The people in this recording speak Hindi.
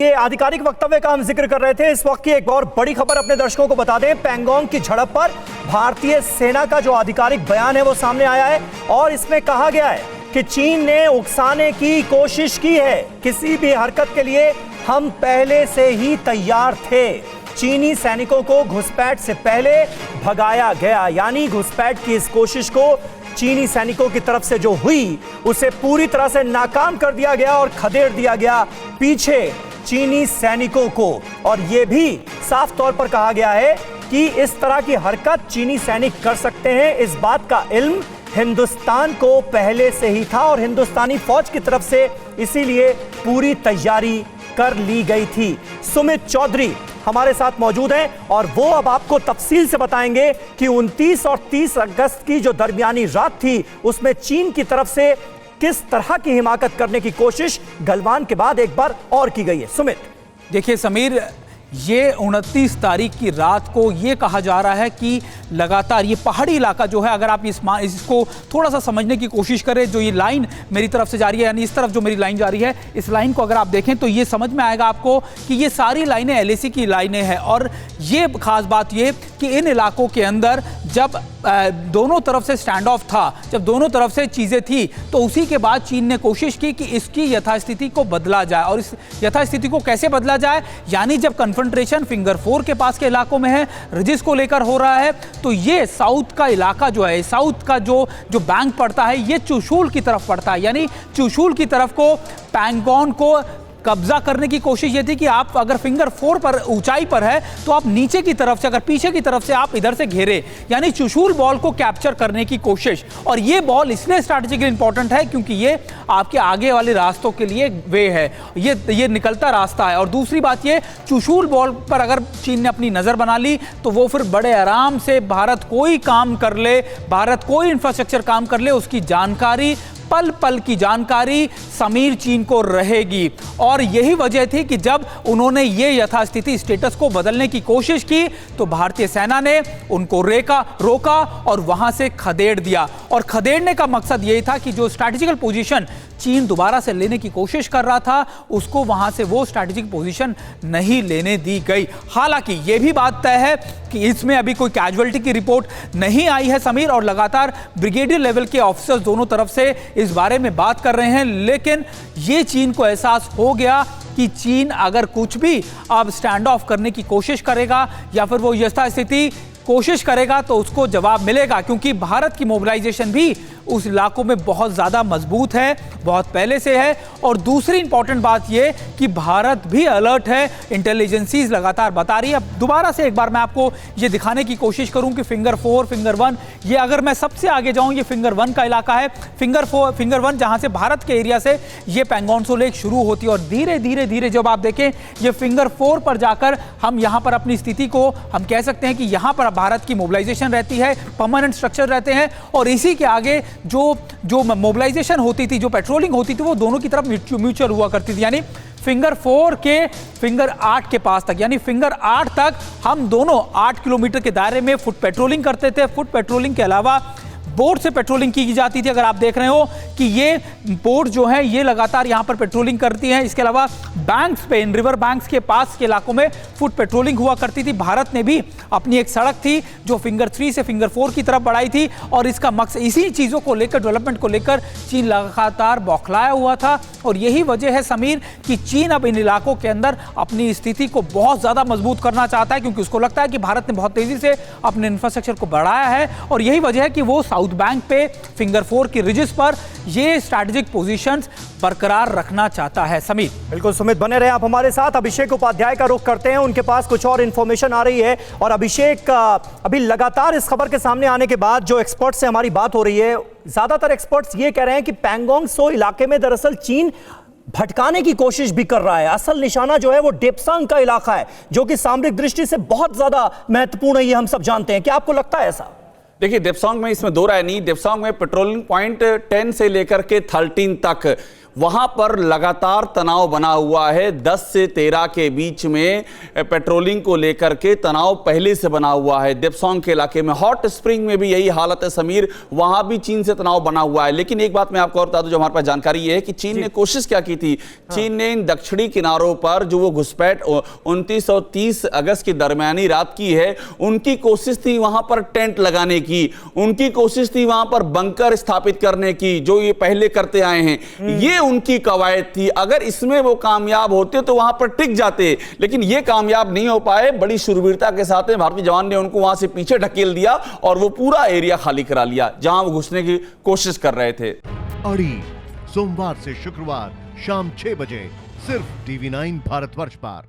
ये आधिकारिक वक्तव्य का हम जिक्र कर रहे थे। इस वक्त की एक और बड़ी खबर अपने दर्शकों को बता दें। पैंगोंग की झड़प पर भारतीय सेना का जो आधिकारिक बयान है वो सामने आया है और इसमें कहा गया है कि चीन ने उकसाने की कोशिश की है। किसी भी हरकत के लिए हम पहले से ही तैयार थे। चीनी सैनिकों को घुसपैठ से पहले भगाया गया, यानी घुसपैठ की इस कोशिश को चीनी सैनिकों की तरफ से जो हुई उसे पूरी तरह से नाकाम कर दिया गया और खदेड़ दिया गया पीछे चीनी सैनिकों को। और यह भी साफ तौर पर कहा गया है कि इस तरह की हरकत चीनी सैनिक कर सकते हैं, इस बात का इल्म हिंदुस्तान को पहले से ही था और हिंदुस्तानी फौज की तरफ से इसीलिए पूरी तैयारी कर ली गई थी। सुमित चौधरी हमारे साथ मौजूद हैं और वो अब आपको तफसील से बताएंगे कि 29 और 30 अगस्त की जो दरमियानी रात थी उसमें चीन की तरफ से किस तरह की हिमाकत करने की कोशिश गलवान के बाद एक बार और की गई है। सुमित, देखिए समीर, ये 29 तारीख की रात को ये कहा जा रहा है कि लगातार ये पहाड़ी इलाका जो है, अगर आप इसको थोड़ा सा समझने की कोशिश करें, जो ये लाइन मेरी तरफ से जा रही है, यानी इस तरफ जो मेरी लाइन जा रही है, इस लाइन को अगर आप देखें तो ये समझ में आएगा आपको कि ये सारी लाइनें एलएसी की लाइनें हैं। और ये खास बात ये कि इन इलाकों के अंदर जब दोनों तरफ से स्टैंड ऑफ था, जब दोनों तरफ से चीज़ें थी, तो उसी के बाद चीन ने कोशिश की कि इसकी यथास्थिति को बदला जाए। और इस यथास्थिति को कैसे बदला जाए, यानी जब कन्फ्रंट्रेशन फिंगर 4 के पास के इलाकों में है, रिजिस को लेकर हो रहा है, तो ये साउथ का इलाका जो है, साउथ का जो बैंक पड़ता है, ये चुशूल की तरफ पड़ता है। यानी चुशूल की तरफ को पैंगोंग को कब्जा करने की कोशिश ये थी कि आप अगर फिंगर 4 पर ऊंचाई पर है तो आप नीचे की तरफ से, अगर पीछे की तरफ से आप इधर से घेरे, यानी चुशूल बॉल को कैप्चर करने की कोशिश। और ये बॉल इसलिए स्ट्रैटेजिकली इंपॉर्टेंट है क्योंकि ये आपके आगे वाले रास्तों के लिए वे है, ये निकलता रास्ता है। और दूसरी बात ये, चुशूल बॉल पर अगर चीन ने अपनी नजर बना ली तो वो फिर बड़े आराम से भारत कोई काम कर ले, भारत कोई इंफ्रास्ट्रक्चर काम कर ले, उसकी जानकारी, पल पल की जानकारी समीर चीन को रहेगी। और यही वजह थी कि जब उन्होंने ये यथास्थिति स्टेटस को बदलने की कोशिश की तो भारतीय सेना ने उनको रोका और वहां से खदेड़ दिया। और खदेड़ने का मकसद यही था कि जो स्ट्रैटेजिकल पोजीशन चीन दोबारा से लेने की कोशिश कर रहा था, उसको वहां से वो स्ट्रैटेजिक पोजीशन नहीं लेने दी गई। हालांकि ये भी बात तय है कि इसमें अभी कोई कैजुअलिटी की रिपोर्ट नहीं आई है समीर, और लगातार ब्रिगेडियर लेवल के ऑफिसर्स दोनों तरफ से इस बारे में बात कर रहे हैं। लेकिन ये चीन को एहसास हो गया कि चीन अगर कुछ भी अब स्टैंड ऑफ करने की कोशिश करेगा या फिर वो यथास्थिति कोशिश करेगा तो उसको जवाब मिलेगा, क्योंकि भारत की मोबिलाइजेशन भी उस इलाकों में बहुत ज़्यादा मजबूत है, बहुत पहले से है। और दूसरी इंपॉर्टेंट बात यह कि भारत भी अलर्ट है, इंटेलिजेंसीज लगातार बता रही है। अब दोबारा से एक बार मैं आपको ये दिखाने की कोशिश करूं कि फिंगर 4, फिंगर 1, ये अगर मैं सबसे आगे जाऊं, ये फिंगर 1 का इलाका है। फिंगर 1 जहां से भारत के एरिया से ये पैंगोंग त्सो लेक शुरू होती है और धीरे धीरे धीरे जब आप देखें ये फिंगर 4 पर जाकर हम यहाँ पर अपनी स्थिति को हम कह सकते हैं कि यहाँ पर भारत की मोबिलाइजेशन रहती है, परमानेंट स्ट्रक्चर रहते हैं। और इसी के आगे जो मोबिलाइजेशन होती थी, जो पेट्रोलिंग होती थी, वो दोनों की तरफ म्यूचुअल हुआ करती थी। यानी फिंगर 4 के फिंगर 8 के पास तक, यानी फिंगर 8 तक हम दोनों 8 किलोमीटर के दायरे में फुट पेट्रोलिंग करते थे। फुट पेट्रोलिंग के अलावा बोट से पेट्रोलिंग की जाती थी। अगर आप देख रहे हो कि ये बोट जो है ये लगातार यहाँ पर पेट्रोलिंग करती है। इसके अलावा बैंक्स पे, इन रिवर बैंक्स के पास के इलाकों में फुट पेट्रोलिंग हुआ करती थी। भारत ने भी अपनी एक सड़क थी जो फिंगर 3 से फिंगर 4 की तरफ बढ़ाई थी और इसका मकसद, इसी चीज़ों को लेकर, डेवलपमेंट को लेकर चीन लगातार बौखलाया हुआ था। और यही वजह है समीर कि चीन अब इन इलाकों के अंदर अपनी स्थिति को बहुत ज़्यादा मजबूत करना चाहता है, क्योंकि उसको लगता है कि भारत ने बहुत तेज़ी से अपने इंफ्रास्ट्रक्चर को बढ़ाया है। और यही वजह है कि वो साउथ बैंक पे फिंगर 4 की रिजिस पर ये स्ट्रैटेजिक पोजीशंस बरकरार रखना चाहता है। समीर, बिल्कुल सुमित, बने रहे आप हमारे साथ। अभिषेक उपाध्याय का रुख करते हैं, उनके पास कुछ और इंफॉर्मेशन आ रही है। और अभिषेक, अभी लगातार इस खबर के सामने आने के बाद जो एक्सपर्ट्स से हमारी बात हो रही है, ज्यादातर एक्सपर्ट्स ये कह रहे हैं कि पैंगोंग त्सो इलाके में दरअसल चीन भटकाने की कोशिश भी कर रहा है। असल निशाना जो है वो डेप्सांग का इलाका है, जो कि सामरिक दृष्टि से बहुत ज्यादा महत्वपूर्ण है, ये हम सब जानते हैं। क्या आपको लगता है ऐसा? देखिए, डेप्सांग में इसमें दो राय नहीं। डेप्सांग में पेट्रोलिंग पॉइंट 10 से लेकर के 13 तक वहां पर लगातार तनाव बना हुआ है। 10 से 13 के बीच में पेट्रोलिंग को लेकर के तनाव पहले से बना हुआ है। देप्सोंग के इलाके में, हॉट स्प्रिंग में भी यही हालत है समीर, वहां भी चीन से तनाव बना हुआ है। लेकिन एक बात मैं आपको और बता दूं, जो हमारे पास जानकारी ये है कि चीन ने कोशिश क्या की थी। चीन ने इन दक्षिणी किनारों पर जो वो घुसपैठ 29 और 30 अगस्त की दरमियानी रात की है, उनकी कोशिश थी वहां पर टेंट लगाने की, उनकी कोशिश थी वहां पर बंकर स्थापित करने की, जो ये पहले करते आए हैं। ये उनकी कवायद थी। अगर इसमें वो कामयाब होते तो वहां पर टिक जाते, लेकिन ये कामयाब नहीं हो पाए। बड़ी शूरवीरता के साथ भारतीय जवान ने उनको वहां से पीछे ढकेल दिया और वो पूरा एरिया खाली करा लिया जहां वो घुसने की कोशिश कर रहे थे। अड़ी सोमवार से शुक्रवार शाम 6 बजे सिर्फ TV9 भारतवर्ष पर।